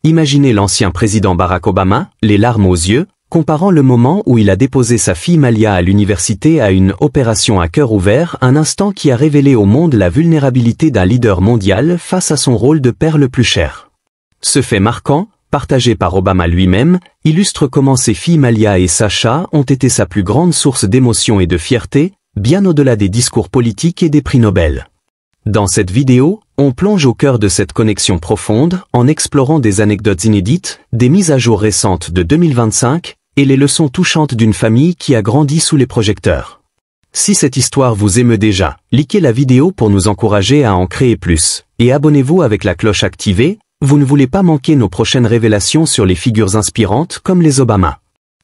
Imaginez l'ancien président Barack Obama, les larmes aux yeux, comparant le moment où il a déposé sa fille Malia à l'université à une opération à cœur ouvert, un instant qui a révélé au monde la vulnérabilité d'un leader mondial face à son rôle de père le plus cher. Ce fait marquant, partagé par Obama lui-même, illustre comment ses filles Malia et Sasha ont été sa plus grande source d'émotion et de fierté, bien au-delà des discours politiques et des prix Nobel. Dans cette vidéo, on plonge au cœur de cette connexion profonde en explorant des anecdotes inédites, des mises à jour récentes de 2025 et les leçons touchantes d'une famille qui a grandi sous les projecteurs. Si cette histoire vous émeut déjà, likez la vidéo pour nous encourager à en créer plus, et abonnez-vous avec la cloche activée, vous ne voulez pas manquer nos prochaines révélations sur les figures inspirantes comme les Obama.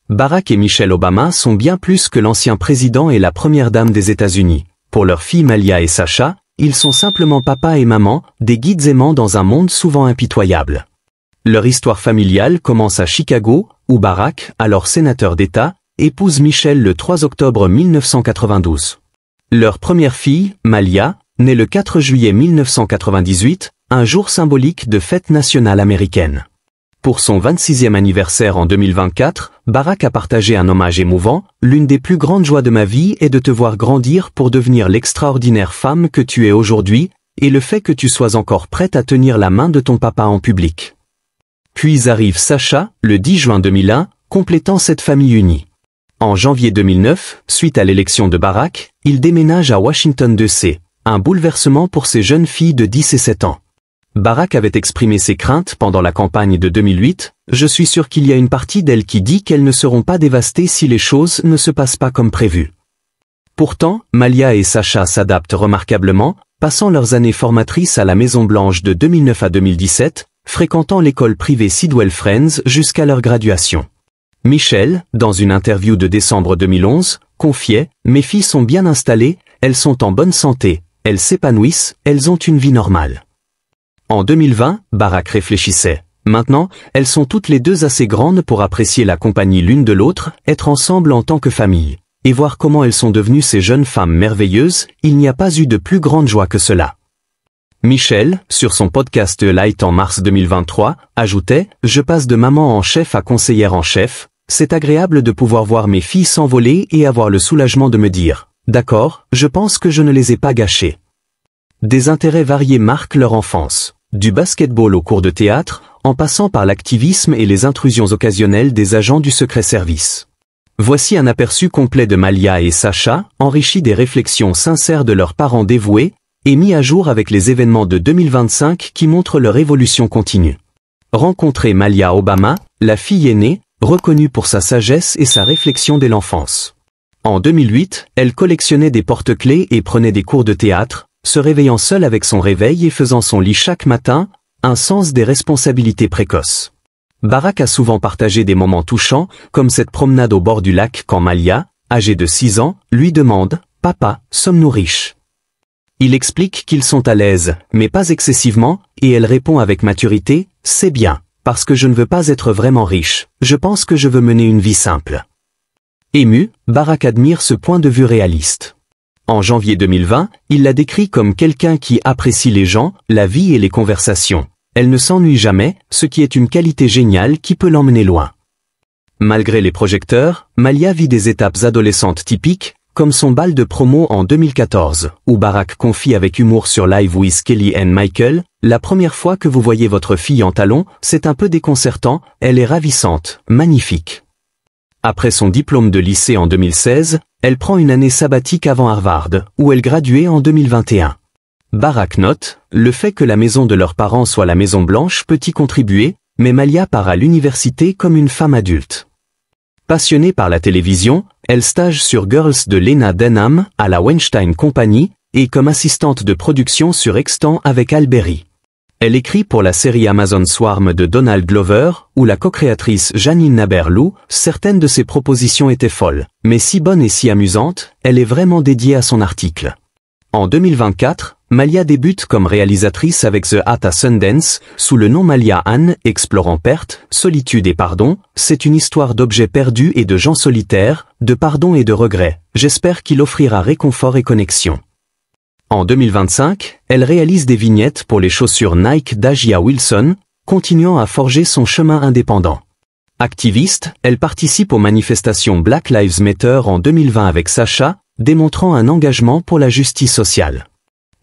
Barack et Michelle Obama sont bien plus que l'ancien président et la première dame des États-Unis. Pour leurs filles Malia et Sasha, ils sont simplement papa et maman, des guides aimants dans un monde souvent impitoyable. Leur histoire familiale commence à Chicago, où Barack, alors sénateur d'État, épouse Michelle le 3 octobre 1992. Leur première fille, Malia, née le 4 juillet 1998, un jour symbolique de fête nationale américaine. Pour son 26e anniversaire en 2024, Barack a partagé un hommage émouvant. L'une des plus grandes joies de ma vie est de te voir grandir pour devenir l'extraordinaire femme que tu es aujourd'hui, et le fait que tu sois encore prête à tenir la main de ton papa en public. Puis arrive Sasha, le 10 juin 2001, complétant cette famille unie. En janvier 2009, suite à l'élection de Barack, il déménage à Washington DC, un bouleversement pour ses jeunes filles de 10 et 7 ans. Barack avait exprimé ses craintes pendant la campagne de 2008, « Je suis sûr qu'il y a une partie d'elles qui dit qu'elles ne seront pas dévastées si les choses ne se passent pas comme prévu. » Pourtant, Malia et Sasha s'adaptent remarquablement, passant leurs années formatrices à la Maison-Blanche de 2009 à 2017, fréquentant l'école privée Sidwell Friends jusqu'à leur graduation. Michelle, dans une interview de décembre 2011, confiait « Mes filles sont bien installées, elles sont en bonne santé, elles s'épanouissent, elles ont une vie normale. » En 2020, Barack réfléchissait. Maintenant, elles sont toutes les deux assez grandes pour apprécier la compagnie l'une de l'autre, être ensemble en tant que famille. Et voir comment elles sont devenues ces jeunes femmes merveilleuses, il n'y a pas eu de plus grande joie que cela. Michelle, sur son podcast Light en mars 2023, ajoutait « Je passe de maman en chef à conseillère en chef, c'est agréable de pouvoir voir mes filles s'envoler et avoir le soulagement de me dire « D'accord, je pense que je ne les ai pas gâchées. » Des intérêts variés marquent leur enfance. Du basketball au cours de théâtre, en passant par l'activisme et les intrusions occasionnelles des agents du secret service. Voici un aperçu complet de Malia et Sasha, enrichi des réflexions sincères de leurs parents dévoués, et mis à jour avec les événements de 2025 qui montrent leur évolution continue. Rencontrer Malia Obama, la fille aînée, reconnue pour sa sagesse et sa réflexion dès l'enfance. En 2008, elle collectionnait des porte-clés et prenait des cours de théâtre, se réveillant seule avec son réveil et faisant son lit chaque matin, un sens des responsabilités précoces. Barack a souvent partagé des moments touchants, comme cette promenade au bord du lac quand Malia, âgée de 6 ans, lui demande « Papa, sommes-nous riches ?» Il explique qu'ils sont à l'aise, mais pas excessivement, et elle répond avec maturité « C'est bien, parce que je ne veux pas être vraiment riche, je pense que je veux mener une vie simple. » Ému, Barack admire ce point de vue réaliste. En janvier 2020, il la décrit comme quelqu'un qui apprécie les gens, la vie et les conversations. Elle ne s'ennuie jamais, ce qui est une qualité géniale qui peut l'emmener loin. Malgré les projecteurs, Malia vit des étapes adolescentes typiques, comme son bal de promo en 2014, où Barack confie avec humour sur Live with Kelly and Michael, « La première fois que vous voyez votre fille en talons, c'est un peu déconcertant, elle est ravissante, magnifique. » Après son diplôme de lycée en 2016, elle prend une année sabbatique avant Harvard, où elle graduait en 2021. Barack note, le fait que la maison de leurs parents soit la Maison Blanche peut y contribuer, mais Malia part à l'université comme une femme adulte. Passionnée par la télévision, elle stage sur Girls de Lena Dunham à la Weinstein Company et comme assistante de production sur Extant avec Al Berry. Elle écrit pour la série Amazon Swarm de Donald Glover, où la co-créatrice Janine Naberlou, certaines de ses propositions étaient folles, mais si bonnes et si amusantes, elle est vraiment dédiée à son article. En 2024, Malia débute comme réalisatrice avec The Hat à Sundance, sous le nom Malia Anne, explorant perte, solitude et pardon. C'est une histoire d'objets perdus et de gens solitaires, de pardon et de regrets. J'espère qu'il offrira réconfort et connexion. En 2025, elle réalise des vignettes pour les chaussures Nike d'Agia Wilson, continuant à forger son chemin indépendant. Activiste, elle participe aux manifestations Black Lives Matter en 2020 avec Sacha, démontrant un engagement pour la justice sociale.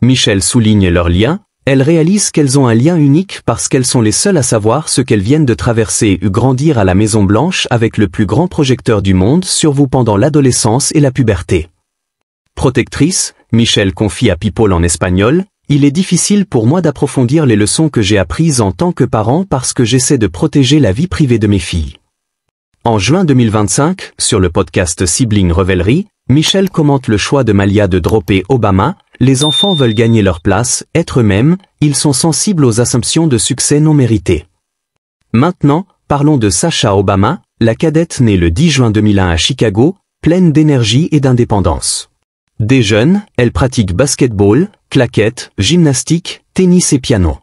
Michel souligne leur lien, elles réalisent qu'elles ont un lien unique parce qu'elles sont les seules à savoir ce qu'elles viennent de traverser et grandir à la Maison Blanche avec le plus grand projecteur du monde sur vous pendant l'adolescence et la puberté. Protectrice, Michel confie à People en espagnol, « Il est difficile pour moi d'approfondir les leçons que j'ai apprises en tant que parent parce que j'essaie de protéger la vie privée de mes filles. » En juin 2025, sur le podcast Sibling Revelry, Michel commente le choix de Malia de dropper Obama. Les enfants veulent gagner leur place, être eux-mêmes, ils sont sensibles aux assumptions de succès non méritées. Maintenant, parlons de Sacha Obama, la cadette née le 10 juin 2001 à Chicago, pleine d'énergie et d'indépendance. Dès jeune, elle pratique basketball, claquettes, gymnastique, tennis et piano.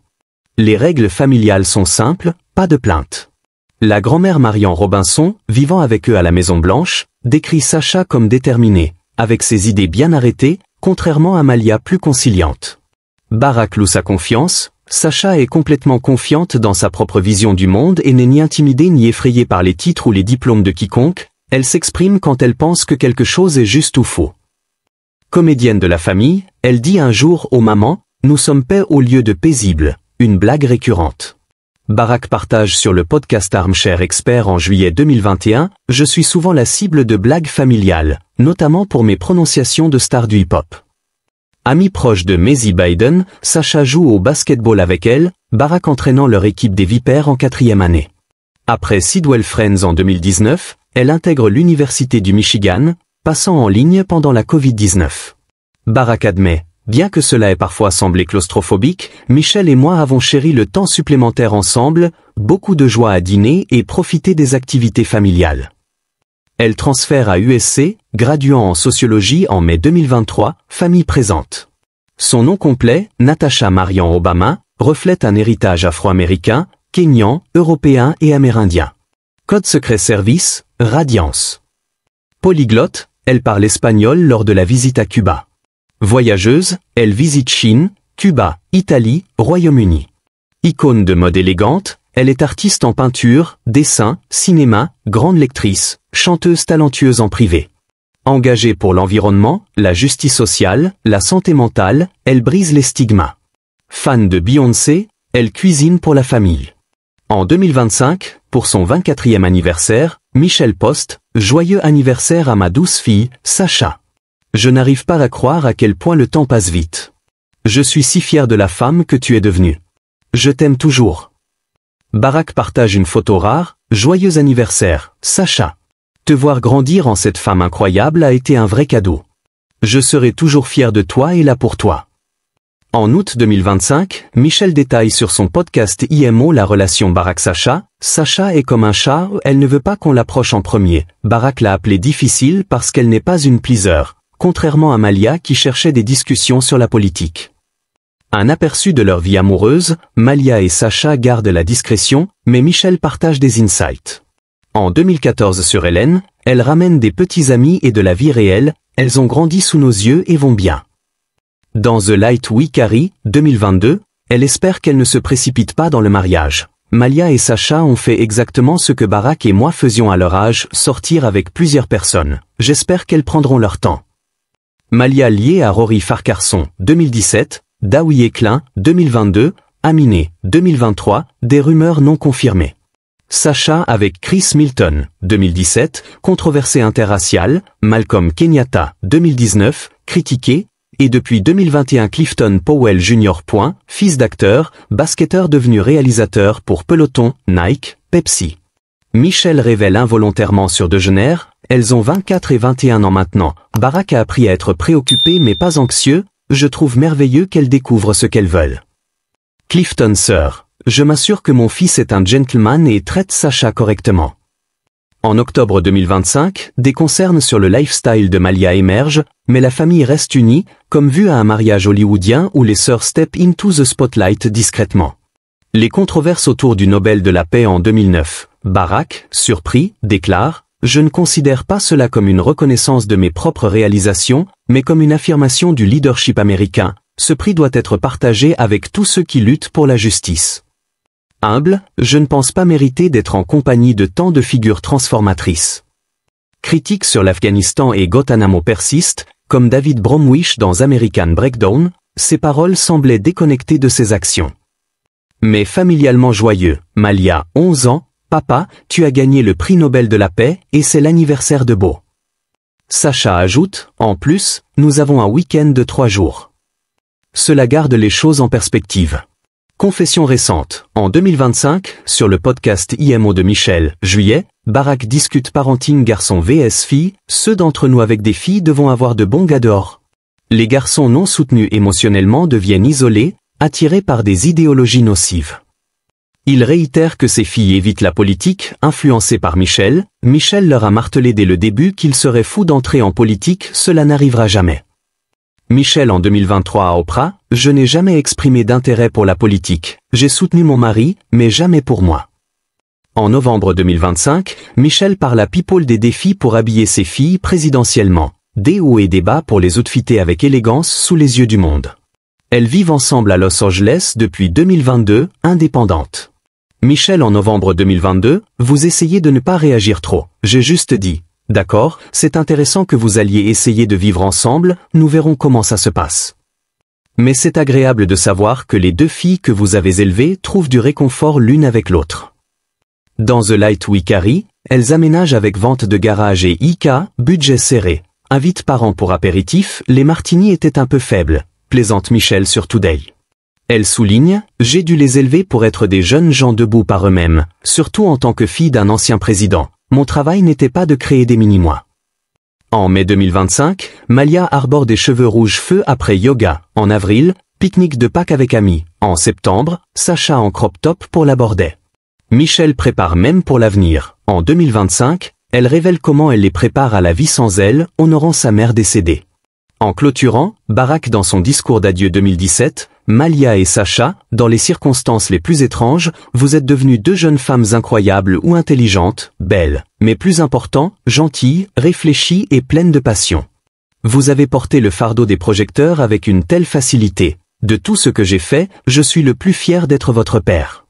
Les règles familiales sont simples, pas de plainte. La grand-mère Marian Robinson, vivant avec eux à la Maison Blanche, décrit Sacha comme déterminée, avec ses idées bien arrêtées, contrairement à Malia plus conciliante. Barack loue sa confiance, Sacha est complètement confiante dans sa propre vision du monde et n'est ni intimidée ni effrayée par les titres ou les diplômes de quiconque, elle s'exprime quand elle pense que quelque chose est juste ou faux. Comédienne de la famille, elle dit un jour aux mamans, « Nous sommes paix au lieu de paisible », une blague récurrente. Barack partage sur le podcast Armchair Expert en juillet 2021, « Je suis souvent la cible de blagues familiales, notamment pour mes prononciations de stars du hip-hop. » Ami proche de Maisie Biden, Sacha joue au basketball avec elle, Barack entraînant leur équipe des Vipers en 4e année. Après Sidwell Friends en 2019, elle intègre l'Université du Michigan, passant en ligne pendant la Covid-19. Barack admet, bien que cela ait parfois semblé claustrophobique, Michel et moi avons chéri le temps supplémentaire ensemble, beaucoup de joie à dîner et profiter des activités familiales. Elle transfère à USC, graduant en sociologie en mai 2023, famille présente. Son nom complet, Natasha Marian Obama, reflète un héritage afro-américain, kényan, européen et amérindien. Code secret service, Radiance. Polyglotte, elle parle espagnol lors de la visite à Cuba. Voyageuse, elle visite Chine, Cuba, Italie, Royaume-Uni. Icône de mode élégante, elle est artiste en peinture, dessin, cinéma, grande lectrice, chanteuse talentueuse en privé. Engagée pour l'environnement, la justice sociale, la santé mentale, elle brise les stigmas. Fan de Beyoncé, elle cuisine pour la famille. En 2025, pour son 24e anniversaire, Michel poste « Joyeux anniversaire à ma douce fille, Sacha. Je n'arrive pas à croire à quel point le temps passe vite. Je suis si fier de la femme que tu es devenue. Je t'aime toujours. » Barack partage une photo rare « Joyeux anniversaire, Sacha. Te voir grandir en cette femme incroyable a été un vrai cadeau. Je serai toujours fier de toi et là pour toi. » En août 2025, Michel détaille sur son podcast IMO la relation Barack-Sacha. Sacha est comme un chat, elle ne veut pas qu'on l'approche en premier. Barack l'a appelée difficile parce qu'elle n'est pas une pleaser, contrairement à Malia qui cherchait des discussions sur la politique. Un aperçu de leur vie amoureuse, Malia et Sacha gardent la discrétion, mais Michel partage des insights. En 2014 sur Hélène, elle ramène des petits amis et de la vie réelle, elles ont grandi sous nos yeux et vont bien. Dans The Light We Carry, 2022, elle espère qu'elle ne se précipite pas dans le mariage. Malia et Sacha ont fait exactement ce que Barack et moi faisions à leur âge, sortir avec plusieurs personnes. J'espère qu'elles prendront leur temps. Malia liée à Rory Farquharson, 2017, Daouye Klein, 2022, Aminé, 2023, des rumeurs non confirmées. Sacha avec Chris Milton, 2017, controversée interraciale, Malcolm Kenyatta, 2019, critiqué, et depuis 2021 Clifton Powell Jr. Fils d'acteur, basketteur devenu réalisateur pour Peloton, Nike, Pepsi. Michel révèle involontairement sur Degener, elles ont 24 et 21 ans maintenant. Barack a appris à être préoccupé mais pas anxieux, je trouve merveilleux qu'elles découvrent ce qu'elles veulent. Clifton Sir, je m'assure que mon fils est un gentleman et traite Sacha correctement. En octobre 2025, des concerns sur le lifestyle de Malia émergent, mais la famille reste unie, comme vu à un mariage hollywoodien où les sœurs step into the spotlight discrètement. Les controverses autour du Nobel de la paix en 2009. Barack, surpris, déclare « Je ne considère pas cela comme une reconnaissance de mes propres réalisations, mais comme une affirmation du leadership américain. Ce prix doit être partagé avec tous ceux qui luttent pour la justice. » Humble, je ne pense pas mériter d'être en compagnie de tant de figures transformatrices. Critiques sur l'Afghanistan et Guantanamo persistent, comme David Bromwich dans American Breakdown, ses paroles semblaient déconnectées de ses actions. Mais familialement joyeux, Malia, 11 ans, papa, tu as gagné le prix Nobel de la paix et c'est l'anniversaire de Beau. Sacha ajoute, en plus, nous avons un week-end de 3 jours. Cela garde les choses en perspective. Confession récente, en 2025, sur le podcast IMO de Michel, juillet, Barack discute parenting garçon vs fille, ceux d'entre nous avec des filles devons avoir de bons gars dehors. Les garçons non soutenus émotionnellement deviennent isolés, attirés par des idéologies nocives. Il réitère que ces filles évitent la politique, influencées par Michel. Michel leur a martelé dès le début qu'il serait fou d'entrer en politique, cela n'arrivera jamais. Michel en 2023 à Oprah, je n'ai jamais exprimé d'intérêt pour la politique, j'ai soutenu mon mari, mais jamais pour moi. En novembre 2025, Michel parle à People des défis pour habiller ses filles présidentiellement, des hauts et des bas pour les outfiter avec élégance sous les yeux du monde. Elles vivent ensemble à Los Angeles depuis 2022, indépendantes. Michel en novembre 2022, vous essayez de ne pas réagir trop, j'ai juste dit. D'accord, c'est intéressant que vous alliez essayer de vivre ensemble, nous verrons comment ça se passe. Mais c'est agréable de savoir que les deux filles que vous avez élevées trouvent du réconfort l'une avec l'autre. Dans The Light We Carry, elles aménagent avec vente de garage et IK, budget serré. Invite parents pour apéritif, les martinis étaient un peu faibles, plaisante Michel sur Today. Elle souligne, j'ai dû les élever pour être des jeunes gens debout par eux-mêmes, surtout en tant que fille d'un ancien président. Mon travail n'était pas de créer des mini-moi. En mai 2025, Malia arbore des cheveux rouges feu après yoga. En avril, pique-nique de Pâques avec amis. En septembre, Sacha en crop top pour l'aborder. Michel prépare même pour l'avenir. En 2025, elle révèle comment elle les prépare à la vie sans elle, honorant sa mère décédée. En clôturant, Barack dans son discours d'adieu 2017, Malia et Sacha, dans les circonstances les plus étranges, vous êtes devenues deux jeunes femmes incroyables ou intelligentes, belles, mais plus important, gentilles, réfléchies et pleines de passion. Vous avez porté le fardeau des projecteurs avec une telle facilité. De tout ce que j'ai fait, je suis le plus fier d'être votre père.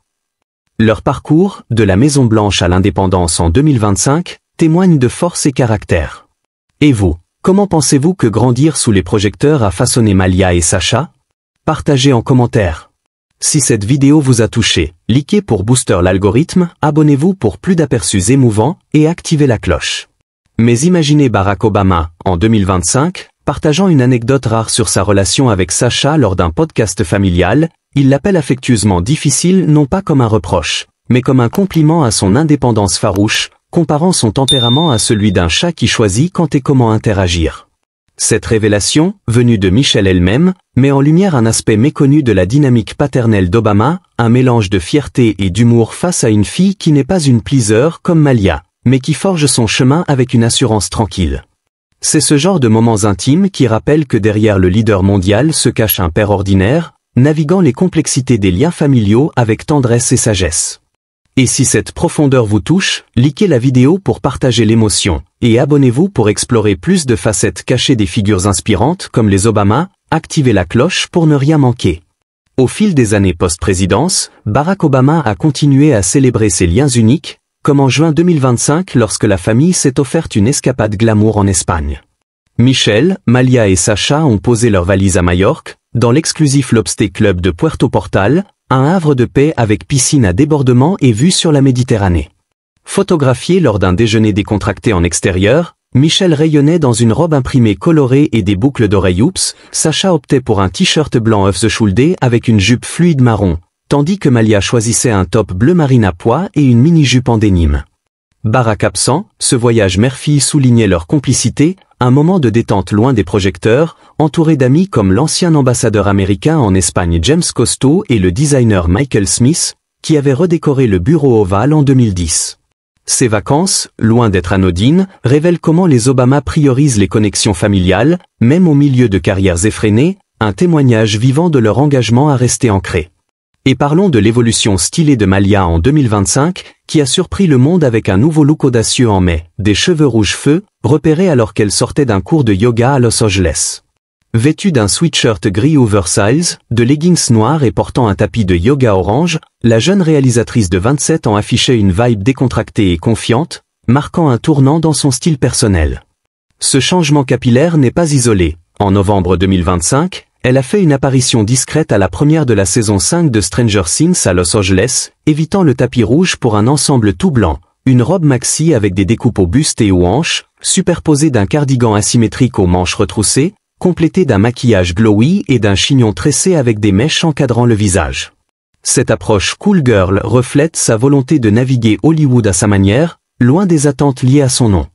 Leur parcours, de la Maison Blanche à l'indépendance en 2025, témoigne de force et caractère. Et vous, comment pensez-vous que grandir sous les projecteurs a façonné Malia et Sacha ? Partagez en commentaire. Si cette vidéo vous a touché, likez pour booster l'algorithme, abonnez-vous pour plus d'aperçus émouvants et activez la cloche. Mais imaginez Barack Obama, en 2025, partageant une anecdote rare sur sa relation avec Sacha lors d'un podcast familial, il l'appelle affectueusement difficile non pas comme un reproche, mais comme un compliment à son indépendance farouche, comparant son tempérament à celui d'un chat qui choisit quand et comment interagir. Cette révélation, venue de Michel elle-même, met en lumière un aspect méconnu de la dynamique paternelle d'Obama, un mélange de fierté et d'humour face à une fille qui n'est pas une pleaser comme Malia, mais qui forge son chemin avec une assurance tranquille. C'est ce genre de moments intimes qui rappellent que derrière le leader mondial se cache un père ordinaire, naviguant les complexités des liens familiaux avec tendresse et sagesse. Et si cette profondeur vous touche, likez la vidéo pour partager l'émotion, et abonnez-vous pour explorer plus de facettes cachées des figures inspirantes comme les Obama, activez la cloche pour ne rien manquer. Au fil des années post-présidence, Barack Obama a continué à célébrer ses liens uniques, comme en juin 2025 lorsque la famille s'est offerte une escapade glamour en Espagne. Michel, Malia et Sacha ont posé leurs valises à Majorque, dans l'exclusif Lobster Club de Puerto Portal, un havre de paix avec piscine à débordement et vue sur la Méditerranée. Photographié lors d'un déjeuner décontracté en extérieur, Michel rayonnait dans une robe imprimée colorée et des boucles d'oreilles oups, Sacha optait pour un t-shirt blanc off the shoulder avec une jupe fluide marron, tandis que Malia choisissait un top bleu marine à pois et une mini-jupe en dénime. Barack absent, ce voyage mère-fille soulignait leur complicité, un moment de détente loin des projecteurs, entouré d'amis comme l'ancien ambassadeur américain en Espagne James Costo et le designer Michael Smith, qui avait redécoré le bureau ovale en 2010. Ces vacances, loin d'être anodines, révèlent comment les Obama priorisent les connexions familiales, même au milieu de carrières effrénées, un témoignage vivant de leur engagement à rester ancré. Et parlons de l'évolution stylée de Malia en 2025, qui a surpris le monde avec un nouveau look audacieux en mai, des cheveux rouges feu, repérés alors qu'elle sortait d'un cours de yoga à Los Angeles. Vêtue d'un sweatshirt gris oversize, de leggings noirs et portant un tapis de yoga orange, la jeune réalisatrice de 27 ans affichait une vibe décontractée et confiante, marquant un tournant dans son style personnel. Ce changement capillaire n'est pas isolé. En novembre 2025, elle a fait une apparition discrète à la première de la saison 5 de Stranger Things à Los Angeles, évitant le tapis rouge pour un ensemble tout blanc, une robe maxi avec des découpes au buste et aux hanches, superposée d'un cardigan asymétrique aux manches retroussées, complété d'un maquillage glowy et d'un chignon tressé avec des mèches encadrant le visage. Cette approche cool girl reflète sa volonté de naviguer Hollywood à sa manière, loin des attentes liées à son nom.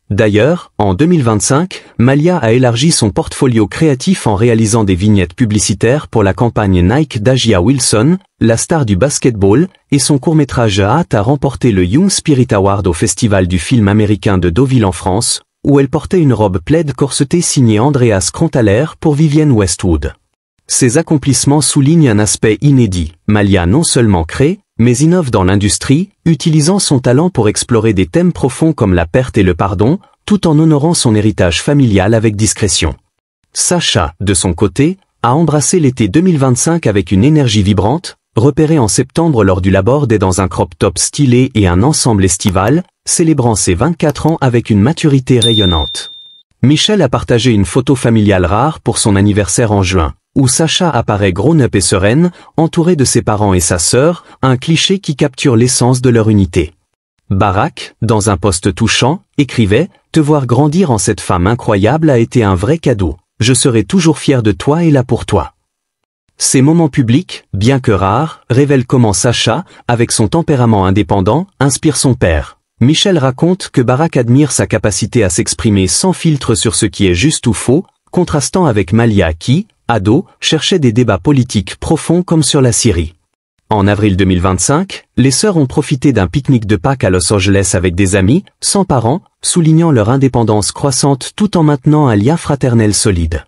D'ailleurs, en 2025, Malia a élargi son portfolio créatif en réalisant des vignettes publicitaires pour la campagne Nike d'Agia Wilson, la star du basketball, et son court-métrage Hâte a remporté le Young Spirit Award au Festival du film américain de Deauville en France, où elle portait une robe plaid corsetée signée Andreas Kronthaler pour Vivienne Westwood. Ces accomplissements soulignent un aspect inédit. Malia non seulement crée, mais innove dans l'industrie, utilisant son talent pour explorer des thèmes profonds comme la perte et le pardon, tout en honorant son héritage familial avec discrétion. Sacha, de son côté, a embrassé l'été 2025 avec une énergie vibrante, repérée en septembre lors du Labor Day dans un crop top stylé et un ensemble estival, célébrant ses 24 ans avec une maturité rayonnante. Michelle a partagé une photo familiale rare pour son anniversaire en juin, où Sacha apparaît grown-up et sereine, entourée de ses parents et sa sœur, un cliché qui capture l'essence de leur unité. Barack, dans un post touchant, écrivait « Te voir grandir en cette femme incroyable a été un vrai cadeau. Je serai toujours fier de toi et là pour toi. » Ces moments publics, bien que rares, révèlent comment Sacha, avec son tempérament indépendant, inspire son père. Michelle raconte que Barack admire sa capacité à s'exprimer sans filtre sur ce qui est juste ou faux, contrastant avec Malia qui, ado, cherchait des débats politiques profonds comme sur la Syrie. En avril 2025, les sœurs ont profité d'un pique-nique de Pâques à Los Angeles avec des amis, sans parents, soulignant leur indépendance croissante tout en maintenant un lien fraternel solide.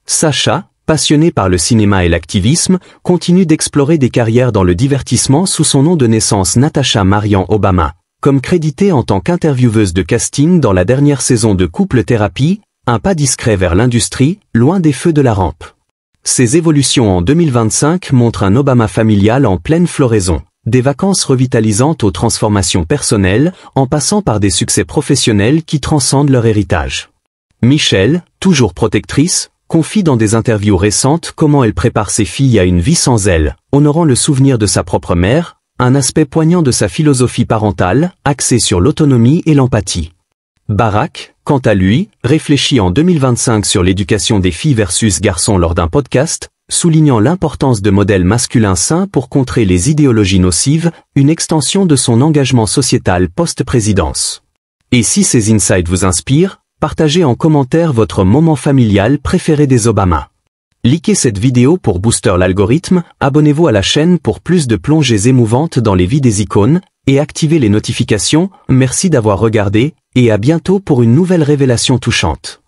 Sacha, passionné par le cinéma et l'activisme, continue d'explorer des carrières dans le divertissement sous son nom de naissance Natasha Marian Obama, comme créditée en tant qu'intervieweuse de casting dans la dernière saison de Couple Thérapie, un pas discret vers l'industrie, loin des feux de la rampe. Ces évolutions en 2025 montrent un Obama familial en pleine floraison, des vacances revitalisantes aux transformations personnelles, en passant par des succès professionnels qui transcendent leur héritage. Michelle, toujours protectrice, confie dans des interviews récentes comment elle prépare ses filles à une vie sans elle, honorant le souvenir de sa propre mère, un aspect poignant de sa philosophie parentale, axée sur l'autonomie et l'empathie. Barack, quant à lui, réfléchit en 2025 sur l'éducation des filles versus garçons lors d'un podcast, soulignant l'importance de modèles masculins sains pour contrer les idéologies nocives, une extension de son engagement sociétal post-présidence. Et si ces insights vous inspirent, partagez en commentaire votre moment familial préféré des Obama. Likez cette vidéo pour booster l'algorithme, abonnez-vous à la chaîne pour plus de plongées émouvantes dans les vies des icônes, et activez les notifications. Merci d'avoir regardé, et à bientôt pour une nouvelle révélation touchante.